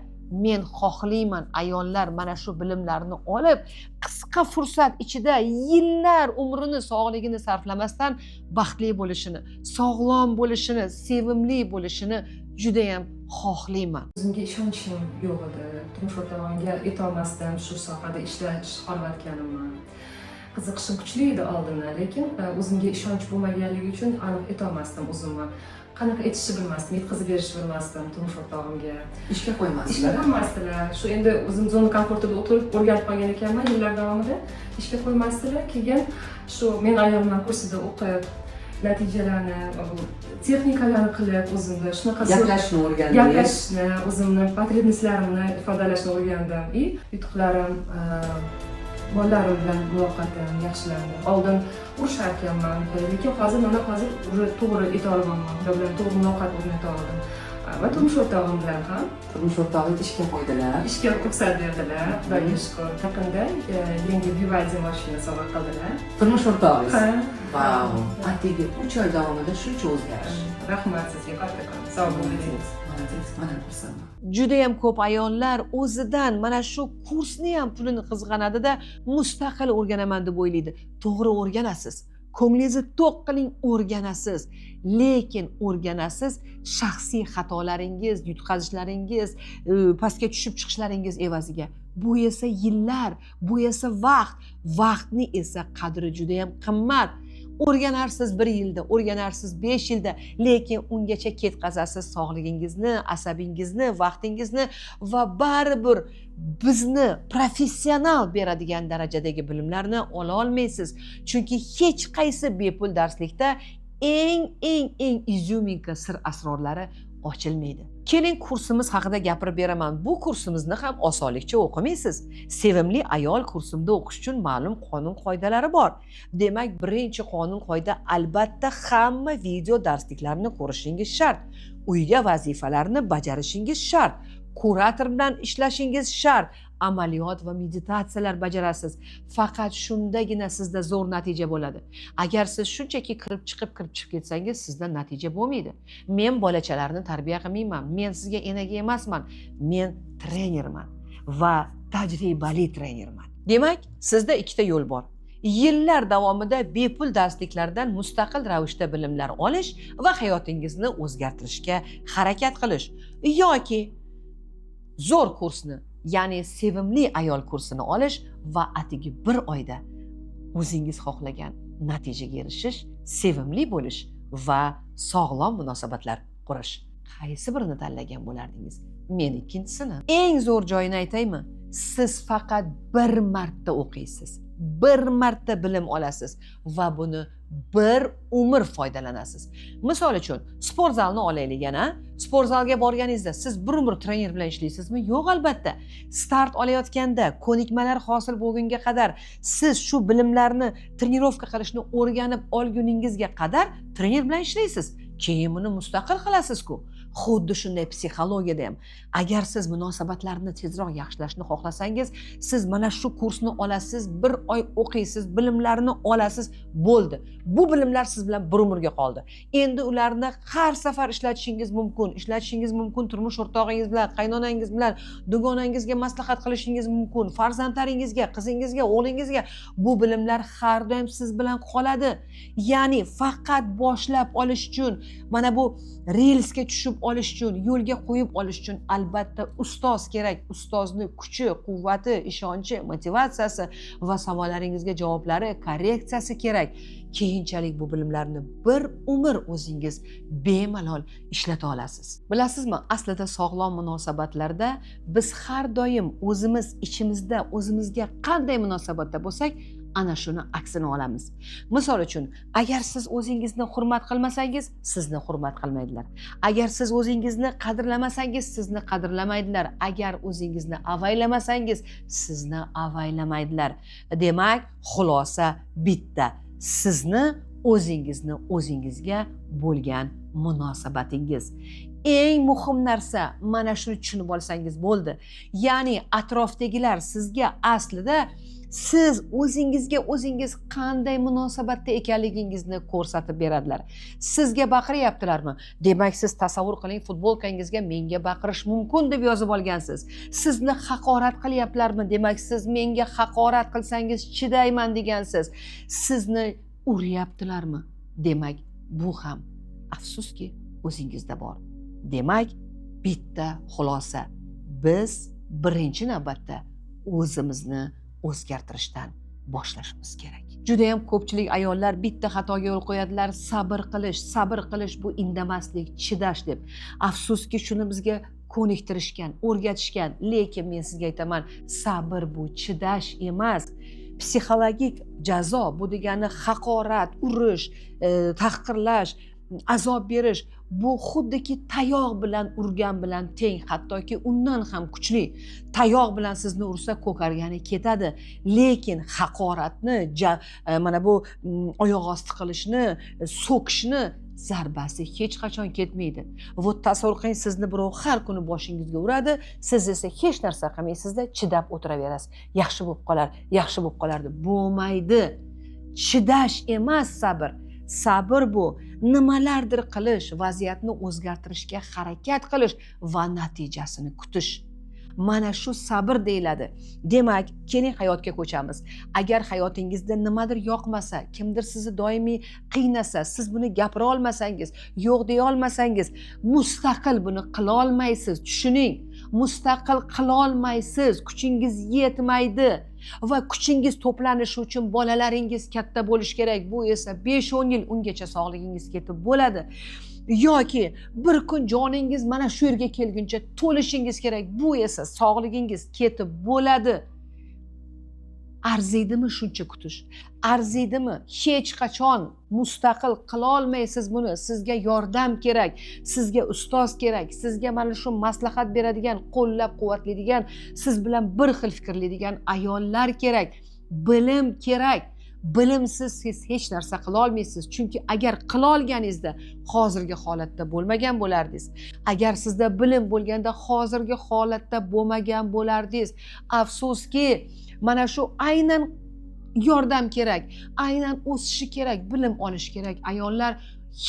Men xohlayman ayollar mana shu bilimlarni olib, qisqa fursat ichida yillar umrini, sog'ligini sarflamasdan baxtli bo'lishini, sog'lom bo'lishini, sevimli bo'lishini juda ham xohlayman. O'zimga ishonchim yo'q edi. Turmush o'rtog'imga aytolmasdim shu sohada ishlash xohlayotganimni. Qiziqishim kuchli edi oldindan, lekin o'zimga ishonch bo'lmaganligi uchun aniq aytolmasdim o'zimni. Qanaqa aytishni bilmasdim, yetkazib berishni bilmasdim turmush o'rtog'imga. Ishga qo'ymasdilar. Ishga qo'ymasdilar. Shu endi o'zim zona komfortida o'tirib o'rganib qolgan ekanman yillar davomida. Ishga qo'ymasdilar. Keyin shu men ayolman kursida o'qib, natijalarni, texnikalarni qilib, o'zimda shunaqa Gaplashishni o'rgandim. Gaplashishni, o'zimni potrебностьlarimni ifodalashni o'rgandim. Yutuqlarim, bolalarim bilan muloqotim yaxshilandi. Oldin urushar ekanman, lekin hozir to'g'ri ayta olaman. Ular bilan to'g'ri muloqot o'rnata oldim. va turmush o'rtog'im bilan ham Turmush o'rtog'ingiz ishga qo'ydilar. ishga ruxsat berdilar. Xudoga shukur. Yaqinda yangi Vivaldi mashina sovg'a qildilar. Turmush o'rtog'ingiz. Ha. Vau. Atigi 3 oy davomida shuncha o'zgarish. Rahmat sizga kattakon. Sog' bo'ling. Молодец, mana xursandman. Judayam ko'p ayollar o'zidan mana shu kursni ham pulini qizg'anadida mustaqil o'rganaman deb o'ylaydi. To'g'ri o'rganasiz. Ko'nglingizni to'q qiling, o'rganasiz. Lekin o'rganasiz shaxsiy xatolaringiz, yutqazishlaringiz, pastga tushib chiqishlaringiz evaziga. Bu esa yillar, bu esa vaqt. Vaqtni esa qadri juda ham qimmat. O'rganarsiz 1 yilda, o'rganarsiz 5 yilda, lekin ungacha ketkazasiz sog'ligingizni, asabingizni, vaqtingizni va baribir bizni professional beradigan darajadagi bilimlarni ola olmaysiz. Chunki hech qaysi bepul darslikda eng izyuminka sir asrorlari ochilmaydi. Keling kursimiz haqida gapirib beraman. Bu kursimizni ham osonlikcha o'qimaysiz. Sevimli ayol kursimda o'qish uchun ma'lum qonun qoidalari bor. Demak, birinchi qonun qoida albatta hamma video darsliklarini ko'rishingiz shart. Uyga vazifalarni bajarishingiz shart. Kurator bilan ishlashingiz shart. Amaliyot va meditatsiyalar bajarasiz. Faqat shundagina sizda zo'r natija bo'ladi. Agar siz shunchaki kirib chiqib ketsangiz, sizda natija bo'lmaydi. Men bolachalarni tarbiya qilmayman. Men sizga enaga emasman. Men trenerman va tajribali trenerman. Demak, sizda ikkita yo'l bor. Yillar davomida bepul darsliklardan mustaqil ravishda bilimlar olish va hayotingizni o'zgartirishga harakat qilish yoki zo'r kursni, ya'ni sevimli ayol kursini olish va atigi 1 oyda o'zingiz xohlagan natijaga erishish, sevimli bo'lish va sog'lom munosabatlar qurish. Qaysi birini tanlagan bo'lardingiz? Men ikkinchisini. Eng zo'r joyini aytaymi? Siz faqat 1 marta o'qiysiz. 1 marta bilim olasiz va buni 1 umr foydalanasiz. Misol uchun, sport zalni olaylik yana. Sport zalga borganingizda siz 1 umr trener bilan ishlaysizmi? Yo'q, albatta. Start olayotganda, ko'nikmalar hosil bo'lgunga qadar siz shu bilimlarni trenirovka qilishni o'rganib olguningizga qadar trener bilan ishlaysiz. Keyin buni mustaqil qilasiz-ku. Xuddi shunday psixologiyada ham. Agar siz munosabatlarni tezroq yaxshilashni xohlasangiz, siz mana shu kursni olasiz, 1 oy o'qiysiz, bilimlarni olasiz, bo'ldi. Bu bilimlar siz bilan 1 umrga qoldi. Endi ularni har safar ishlatishingiz mumkin, turmush o'rtog'ingiz bilan, qaynonangiz bilan, dugonangizga maslahat qilishingiz mumkin, farzandlaringizga, qizingizga, o'g'lingizga bu bilimlar har doim siz bilan qoladi. Ya'ni faqat boshlab olish uchun, mana bu relsga tushib olish uchun, yo'lga qo'yib olish uchun albatta ustoz kerak. Ustozni kuchi, quvvati, ishonchi, motivatsiyasi va savollaringizga javoblari, korreksiyasi kerak. Keyinchalik bu bilimlarni 1 umr o'zingiz bemalol ishlata olasiz. Bilasizmi, aslida sog'lom munosabatlarda biz har doim o'zimiz ichimizda o'zimizga qanday munosabatda bo'lsak, ana shuni aksini olamiz. Misol uchun, agar siz o'zingizni hurmat qilmasangiz, sizni hurmat qilmaydilar. Agar siz o'zingizni qadrlamasangiz, sizni qadrlamaydilar. Agar o'zingizni avaylamasangiz, sizni avaylamaydilar. Demak, xulosa bitta. Sizni o'zingizni o'zingizga bo'lgan munosabatingiz. Eng muhim narsa mana shuni tushunib olsangiz bo'ldi. Ya'ni atrofdagilar sizga aslida siz o'zingizga o'zingiz qanday munosabatda ekanligingizni ko'rsatib beradilar. Sizga baqiryaptilarmi? Demak, siz tasavvur qiling, futbolkangizga menga baqirish mumkin deb yozib olgansiz. Sizni haqorat qilyaptilarmi? Demak, siz menga haqorat qilsangiz chidayman degansiz. Sizni uryaptilarmi? Demak, bu ham afsuski o'zingizda bor. Demak, bitta xulosa. Biz birinchi navbatda o'zimizni o'zgartirishdan boshlashimiz kerak. Juda ham ko'pchilik ayollar bitta xatoga yo'l qo'yadilar, sabr qilish bu indamaslik, chidash deb. Afsuski shuni bizga ko'niktirishgan, o'rgatishgan, lekin men sizga aytaman, sabr bu chidash emas. Psixologik jazo bu degani haqorat, urish, tahqirlash, azob berish. Bu xuddiki tayoq bilan urgan bilan teng, hattoki undan ham kuchli. Tayoq bilan sizni ursa ko'kargani ketadi, lekin haqoratni, mana bu oyoq osti qilishni, so'kishni zarbasi hech qachon ketmaydi. Va tasavvur qiling, sizni birov har kuni boshingizga uradi, siz esa hech narsa qilmaysizda, chidab o'tiraverasiz. Yaxshi bo'lib qolar, yaxshi bo'lib qolar deb. Bo'lmaydi. Chidash emas sabr. Sabr bu nimalardir qilish, vaziyatni o'zgartirishga harakat qilish va natijasini kutish. Mana shu sabr deyiladi. Demak, keling hayotga ko'chamiz. Agar hayotingizda nimadir yoqmasa, kimdir sizni doimiy qiynasa, siz buni gapira olmasangiz, yo'q deya olmasangiz, mustaqil buni qila olmaysiz. Tushuning, mustaqil qila olmaysiz, kuchingiz yetmaydi. Va kuchingiz to'planishi uchun bolalaringiz katta bo'lish kerak. Bu esa 5-10 yil ungacha sog'ligingiz ketib bo'ladi. Yoki bir kun joningiz mana shu yerga kelguncha to'lishingiz kerak. Bu esa sog'ligingiz ketib bo'ladi. Arziydimi shuncha kutish? Arziydimi? Hech qachon mustaqil qila olmaysiz buni. Sizga yordam kerak, sizga ustoz kerak, sizga mana shu maslahat beradigan, qo'llab-quvvatlaydigan, siz bilan bir xil fikrlaydigan ayollar kerak, bilim kerak. Bilimsiz siz hech narsa qila olmaysiz. Chunki agar qila olganingizda hozirgi holatda bo'lmagan bo'lardingiz. Agar sizda bilim bo'lganda hozirgi holatda bo'lmagan bo'lardingiz. Afsuski, mana shu aynan yordam kerak, aynan o'sishi kerak, bilim olish kerak. Ayollar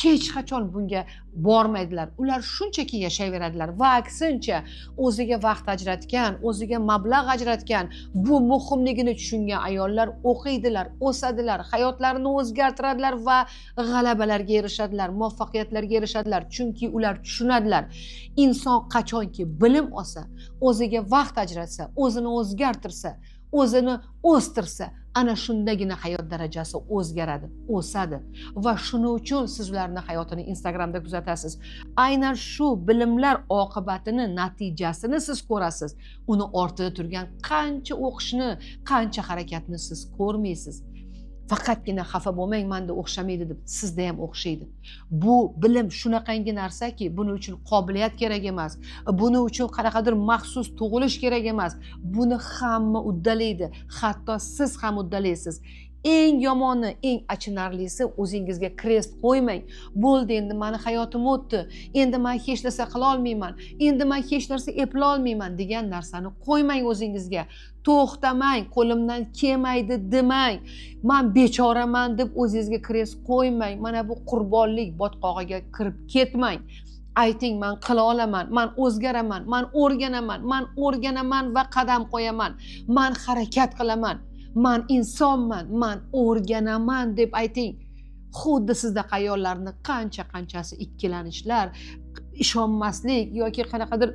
hech qachon bunga bormaydilar. Ular shunchaki yashayveradilar va aksincha o'ziga vaqt ajratgan, o'ziga mablag' ajratgan, bu muhimligini tushungan ayollar o'qiydilar, o'sadilar, hayotlarini o'zgartiradilar va g'alabalarga erishadilar, muvaffaqiyatlarga erishadilar. Chunki ular tushunadilar. Inson qachonki bilim olsa, o'ziga vaqt ajratsa, o'zini o'zgartirsa, o'zini o'stirsa, ana shundagina hayot darajasi o'zgaradi, o'sadi. Va shuning uchun siz ularni hayotini Instagramda kuzatasiz. Aynan shu bilimlar oqibatini, natijasini siz ko'rasiz. Uni ortida turgan qancha o'qishni, qancha harakatni siz ko'rmaysiz. Faqatgina xafa bo'lmang, menda o'xshamaydi deb, sizda ham o'xshaydi. Bu bilim shunaqangi narsaki, buning uchun qobiliyat kerak emas. Buning uchun qanaqadir maxsus tug'ilish kerak emas. Buni hamma uddalaydi, hatto siz ham uddalaysiz. Eng yomoni, eng achinarlisi, o'zingizga krest qo'ymang. Bo'ldi, endi meni hayotim o'tdi. Endi men hech narsa qila olmayman. Endi men hech narsa eplay olmayman degan narsani qo'ymang o'zingizga. To'xtamang, qo'limdan kelmaydi demang. Men bechoraman deb o'zingizga krest qo'ymang. Mana bu qurbonlik botqog'iga kirib ketmang. Ayting, men qila olaman, men o'zgaraman, men o'rganaman va qadam qo'yaman. Men harakat qilaman. Men insonman, men o'rganaman deb ayting. Xuddi sizda ayollarni qanchasi ikkilanishlar, ishonmaslik yoki qanaqadir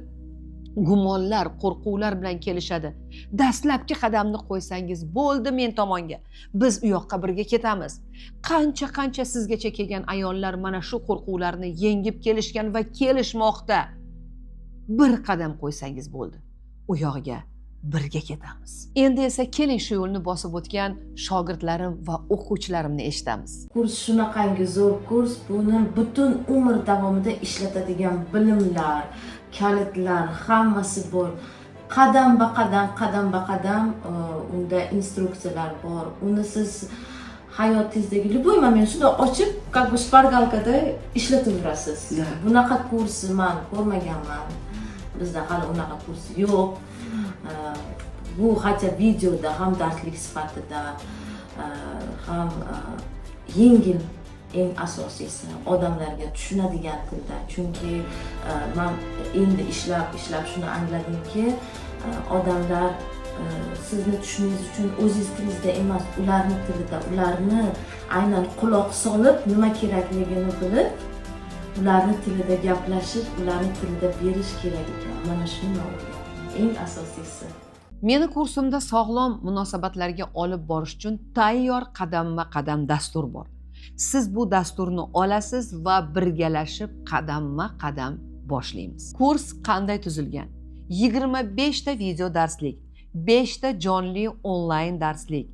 gumonlar, qo'rquvlar bilan kelishadi. Dastlabki qadamni qo'ysangiz bo'ldi men tomonga. Biz u yoqqa birga ketamiz. Qancha sizgacha kelgan ayollar mana shu qo'rquvlarni yengib kelishgan va kelishmoqda. Bir qadam qo'ysangiz bo'ldi. U yoqqa birga ketamiz. Endi esa keling shu yo'lni bosib o'tgan shogirdlarim va o'quvchilarimni eshitamiz. Kurs shunaqangi zo'r kurs, buni butun umr davomida ishlatadigan bilimlar, kalitlar hammasi bor. Qadam ba qadam unda instruksiyalar bor. Uni siz hayotingizdagi любой moment shunday ochib, как бы shpargalkada ishlataverasiz. Bunaqa kursni men ko'rmaganman. Bizda hali unaqa kurs yo'q. Bu hatto videoda ham darslik sifatida ham yengil, eng asosiysi odamlarga tushunadigan tilda. Chunki men endi ishlab shuni angladimki, odamlar sizni tushunishingiz uchun o'zingiz tilingizda emas, ularni tilida, ularni aynan quloq solib, nima kerakligini bilib, ularni tilida gaplashib, ularni tilida berish kerak ekan. Mana shuni eng asosiysi. Meni kursimda sog'lom munosabatlarga olib borish uchun tayyor qadamma-qadam dastur bor. Siz bu dasturni olasiz va birgalashib qadamma-qadam boshlaymiz. Kurs qanday tuzilgan? 25 ta video darslik, 5 ta jonli onlayn darslik,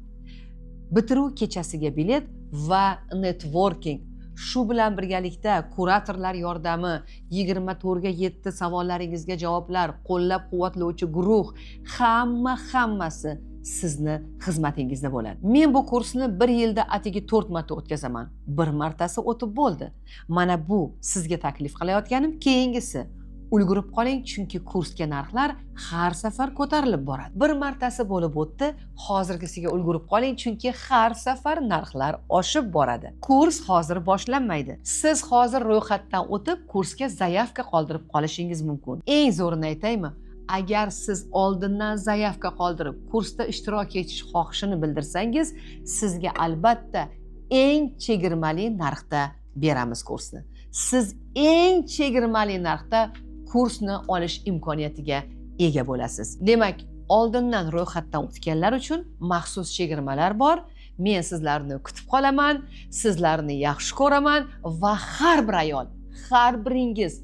bitiruv kechasiga bilet va networking. Shu bilan birgalikda kuratorlar yordami, 24 ga 7 savollaringizga javoblar, qo'llab-quvvatlovchi guruh, hammasi sizni xizmatingizda bo'ladi. Men bu kursni 1 yilda atigi 4 marta o'tkazaman. 1 martasi o'tib bo'ldi. Mana bu sizga taklif qilayotganim keyingisi. Ulgurib qoling, chunki kursga narxlar har safar ko'tarilib boradi. 1 martasi bo'lib o'tdi, hozirgisiga ulgurib qoling, chunki har safar narxlar oshib boradi. Kurs hozir boshlanmaydi. Siz hozir ro'yxatdan o'tib, kursga zayavka qoldirib qolishingiz mumkin. Eng zo'rini aytaymi? Agar siz oldindan zayavka qoldirib kursda ishtirok etish xohishini bildirsangiz, sizga albatta eng chegirmali narxda beramiz kursni. Siz eng chegirmali narxda kursni olish imkoniyatiga ega bo'lasiz. Demak, oldindan ro'yxatdan o'tganlar uchun maxsus chegirmalar bor. Men sizlarni kutib qolaman, sizlarni yaxshi ko'raman va har bir ayol, har biringiz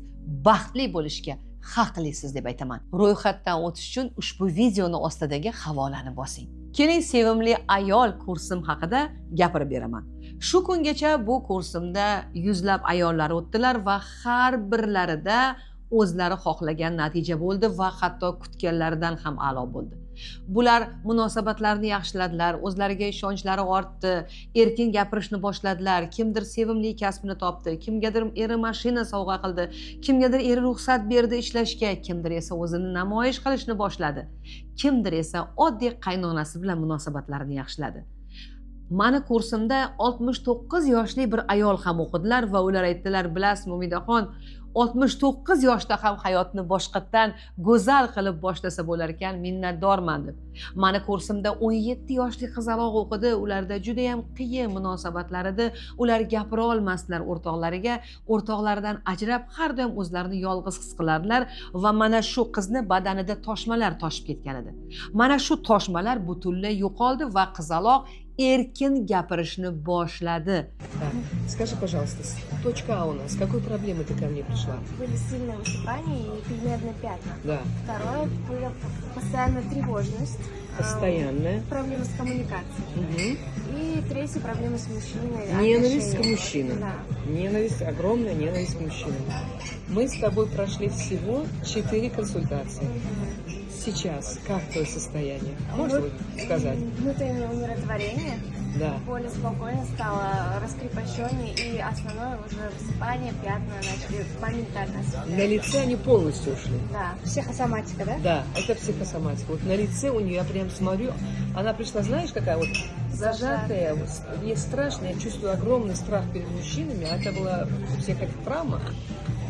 baxtli bo'lishga haqlisiz deb aytaman. Ro'yxatdan o'tish uchun ushbu videoni ostidagi havolani bosing. Keling, sevimli ayol kursim haqida gapirib beraman. Shu kungacha bu kursimda yuzlab ayollar o'tdilar va har birlarida o'zlari xohlagan natija bo'ldi va hatto kutganlaridan ham a'lo bo'ldi. Bular munosabatlarni yaxshiladilar, o'zlariga ishonchlari ortdi, erkin gapirishni boshladilar, kimdir sevimli kasbini topdi, kimgadir eri mashina sovg'a qildi, kimgadir eri ruxsat berdi ishlashga, kimdir esa o'zini namoyish qilishni boshladi, kimdir esa oddiy qaynonasi bilan munosabatlarini yaxshiladi. Mani kursimda 69 yoshli bir ayol ham o'qidilar va ular aytdilar, bilasizmi Umidaxon, 69 yoshda ham hayotni boshqatdan go'zal qilib boshlasa bo'lar ekan, minnatdorman deb. Mani kursimda 17 yoshli qizaloq o'qidi, ularda juda ham qiyin munosabatlar edi. Ular gapira olmasdilar o'rtoqlariga, o'rtoqlaridan ajrab har doim o'zlarini yolg'iz his qilardilar va mana shu qizni badanida toshmalar toshib ketgan edi. Mana shu toshmalar butunlay yo'qoldi va qizaloq erkin gapirishni boshladi. Скажи, пожалуйста, точка А у нас, с какой проблемой ты ко мне пришла? Были сильные высыпания и пигментные пятна. Да. Второе была постоянная тревожность. Постоянная. Проблемы с коммуникацией. Угу. И третья проблема с мужчиной. Ненависть к отношения. мужчинам. Да. Ненависть, огромная ненависть к мужчинам. Мы с тобой прошли всего 4 консультации. Сейчас как твое состояние? Можешь сказать? Внутреннее умиротворение. Да. Более спокойно стало, раскрепощеннее. И основное уже высыпание, пятна начали моментально осветлять. На лице они полностью ушли. Да. Психосоматика, да? Да, это психосоматика. Вот на лице у нее, я прям смотрю, она пришла, знаешь, какая вот зажатая, вот, ей страшно, я чувствую огромный страх перед мужчинами, а это была психотравма.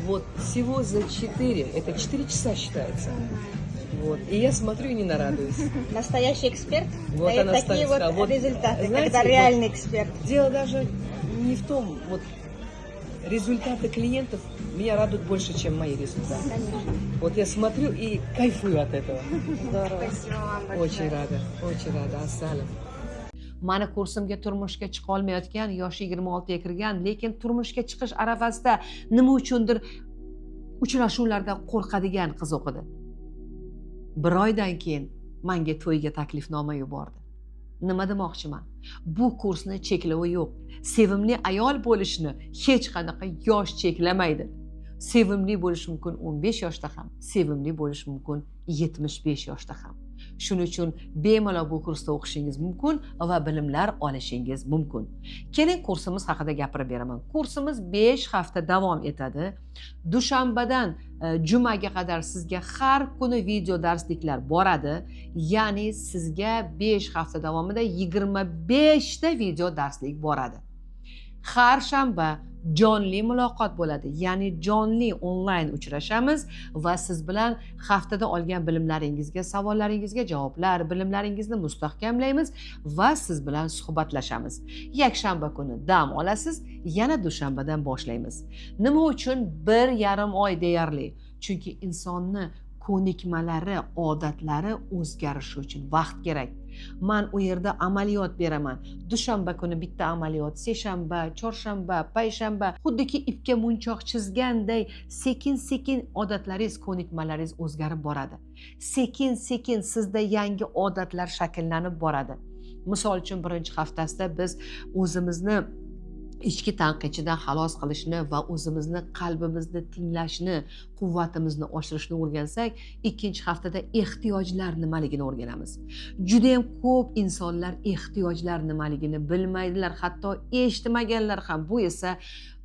Вот всего за 4, это 4 часа считается. Вот. И я смотрю и не нарадуюсь. Настоящий эксперт Вот дает она такие вот сказала. Вот, результаты, знаете, когда реальный эксперт. Дело даже не в том, вот результаты клиентов меня радуют больше, чем мои результаты. Конечно. Вот я смотрю и кайфую от этого. Здорово. Спасибо вам большое. Очень рада, Ассалам. Mani kursimga turmushga chiqa olmayotgan, yoshi 26 ga kirgan, lekin turmushga chiqish arafasida nima uchundir uchrashuvlardan qo'rqadigan qiz o'qidi. 1 oydan keyin menga to'yga taklifnoma yubordi. Nima demoqchiman? Bu kursni cheklovi yo'q. Sevimli ayol bo'lishni hech qanaqa yosh cheklamaydi. Sevimli bo'lish mumkin 15 yoshda ham, sevimli bo'lish mumkin 75 yoshda ham. Shuning uchun bemalol bu kursda o'qishingiz mumkin va bilimlar olishingiz mumkin. Keling, kursimiz haqida gapirib beraman. Kursimiz 5 hafta davom etadi. Dushanbadan jumaga qadar sizga har kuni video darsliklar boradi. Ya'ni sizga 5 hafta davomida 25 ta video darslik boradi. Har shanba jonli muloqot bo'ladi, ya'ni jonli onlayn uchrashamiz va siz bilan haftada olgan bilimlaringizga, savollaringizga javoblar, bilimlaringizni mustahkamlaymiz va siz bilan suhbatlashamiz. Yakshanba kuni dam olasiz, yana dushanbadan boshlaymiz. Nima uchun 1,5 oy deyarli? Chunki insonni ko'nikmalari, odatlari o'zgarishi uchun vaqt kerak. Men u yerda amaliyot beraman. Dushanba kuni bitta amaliyot, seshanba, chorshanba, payshanba, xuddiki ipga munchoq chizganday sekin-sekin odatlaringiz, ko'nikmalaringiz o'zgarib boradi. Sekin-sekin sizda yangi odatlar shakllanib boradi. Misol uchun birinchi haftasida biz o'zimizni ichki tanqidchidan xalos qilishni va o'zimizni qalbimizni tinglashni, quvvatimizni oshirishni o'rgansak, ikkinchi haftada ehtiyojlar nimaligini o'rganamiz. Juda ham ko'p insonlar ehtiyojlar nimaligini bilmaydilar, hatto eshitmaganlar ham. Bu esa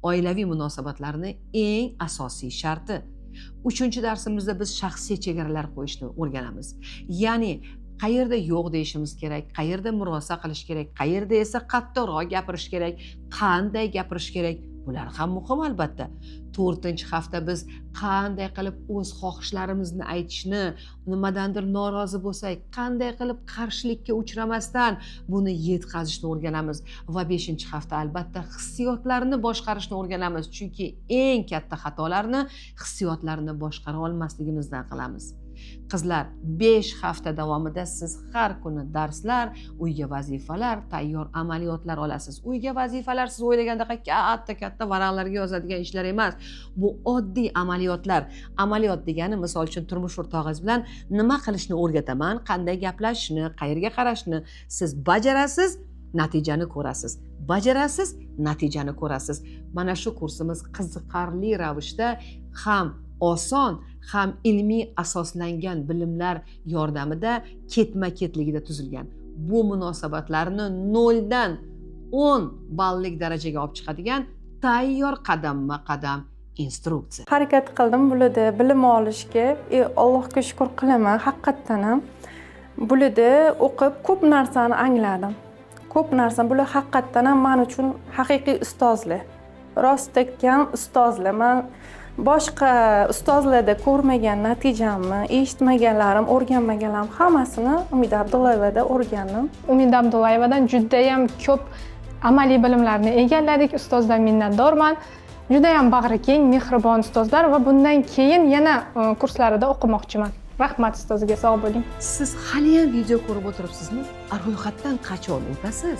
oilaviy munosabatlarning eng asosiy sharti. 3-darsimizda biz shaxsiy chegaralar qo'yishni o'rganamiz. Ya'ni qayerda yo'q deyishimiz kerak, qayerda murosa qilish kerak, qayerda esa qattiqroq gapirish kerak, qanday gapirish kerak. Bular ham muhim albatta. 4-hafta biz qanday qilib o'z xohishlarimizni aytishni, nimadandir norozi bo'lsak, qanday qilib qarshilikka uchramasdan buni yetkazishni o'rganamiz va 5-hafta albatta hissiyotlarni boshqarishni o'rganamiz, chunki eng katta xatolarni hissiyotlarni boshqara olmasligimizdan qilamiz. Qizlar, 5 hafta davomida siz har kuni darslar, uyga vazifalar, tayyor amaliyotlar olasiz. Uyga vazifalar siz o'ylagandaqa katta varaqlarga yozadigan ishlar emas. Bu oddiy amaliyotlar. Amaliyot degani, misol uchun, turmush o'rtog'ingiz bilan nima qilishni o'rgataman, qanday gaplashishni, qayerga qarashni siz bajarasiz, natijani ko'rasiz. Bajarasiz, natijani ko'rasiz. Mana shu kursimiz qiziqarli ravishda ham oson, ham ilmiy asoslangan bilimlar yordamida ketma-ketligida tuzilgan. Bu munosabatlarni 0 dan 10 ballik darajaga olib chiqadigan tayyor qadamma-qadam instruksiya. Harakat qildim bulida bilim olishga. Allohga shukr qilaman, haqiqatdan ham. Bulida o'qib ko'p narsani angladim. Ko'p narsa bular haqiqatdan ham men uchun haqiqiy ustozlar. Rostdan ustozlar. Men boshqa ustozlarda ko'rmagan natijamni, eshitmaganlarim, o'rganmaganlarim hammasini Umida Abdullayevada o'rgandim. Umida Abdullayevadan juda ham ko'p amaliy bilimlarni egalladik. Ustozdan minnatdorman. Juda ham bag'ri keng, mehribon ustozlar va bundan keyin yana kurslarida o'qimoqchiman. Rahmat ustozga, sog' bo'ling. Siz hali ham video ko'rib o'tiribsizmi? Ro'yxatdan qachon o'tasiz?